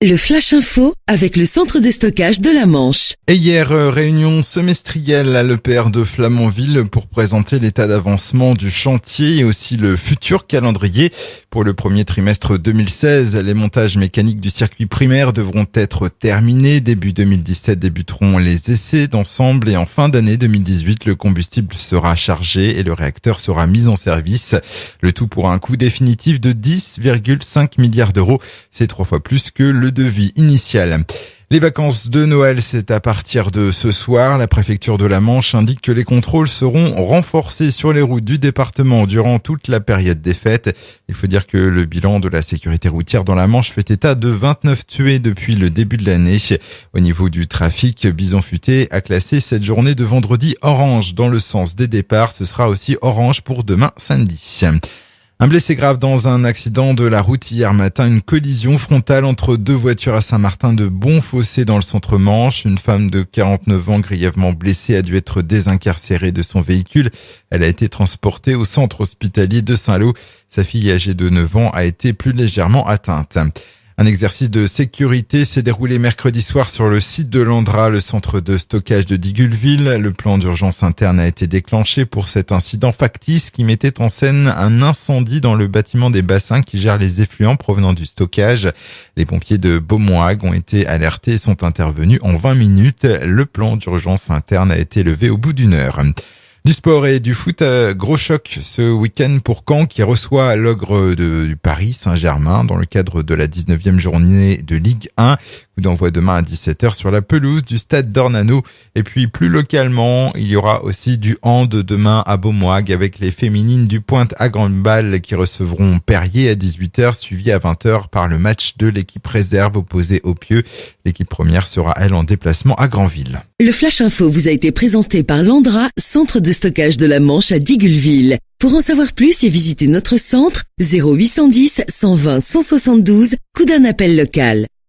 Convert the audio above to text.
Le Flash Info avec le centre de stockage de la Manche. Et hier, réunion semestrielle à l'EPR de Flamanville pour présenter l'état d'avancement du chantier et aussi le futur calendrier. Pour le premier trimestre 2016, les montages mécaniques du circuit primaire devront être terminés. Début 2017 débuteront les essais d'ensemble et en fin d'année 2018, le combustible sera chargé et le réacteur sera mis en service. Le tout pour un coût définitif de 10,5 milliards d'euros. C'est 3 fois plus que le devis initial. Les vacances de Noël, c'est à partir de ce soir. La préfecture de la Manche indique que les contrôles seront renforcés sur les routes du département durant toute la période des fêtes. Il faut dire que le bilan de la sécurité routière dans la Manche fait état de 29 tués depuis le début de l'année. Au niveau du trafic, Bison Futé a classé cette journée de vendredi orange dans le sens des départs. Ce sera aussi orange pour demain samedi. Un blessé grave dans un accident de la route hier matin, une collision frontale entre deux voitures à Saint-Martin de Bonfossé dans le centre Manche. Une femme de 49 ans grièvement blessée a dû être désincarcérée de son véhicule. Elle a été transportée au centre hospitalier de Saint-Lô. Sa fille âgée de 9 ans a été plus légèrement atteinte. Un exercice de sécurité s'est déroulé mercredi soir sur le site de l'Andra, le centre de stockage de Digulville. Le plan d'urgence interne a été déclenché pour cet incident factice qui mettait en scène un incendie dans le bâtiment des bassins qui gère les effluents provenant du stockage. Les pompiers de Beaumoag ont été alertés et sont intervenus en 20 minutes. Le plan d'urgence interne a été levé au bout d'une heure. Du sport et du foot, gros choc ce week-end pour Caen qui reçoit l'Ogre du Paris Saint-Germain dans le cadre de la 19e journée de Ligue 1. Coup d'envoi demain à 17h sur la pelouse du stade d'Ornano. Et puis plus localement, il y aura aussi du hand demain à Beaumoag avec les féminines du Pointe à Grande-Balle qui recevront Perrier à 18h, suivi à 20h par le match de l'équipe réserve opposée au Pieux. L'équipe première sera elle en déplacement à Granville. Le Flash Info vous a été présenté par l'Andra, centre de stockage de la Manche à Digulville. Pour en savoir plus et visiter notre centre, 0810 120 172, coup d'un appel local.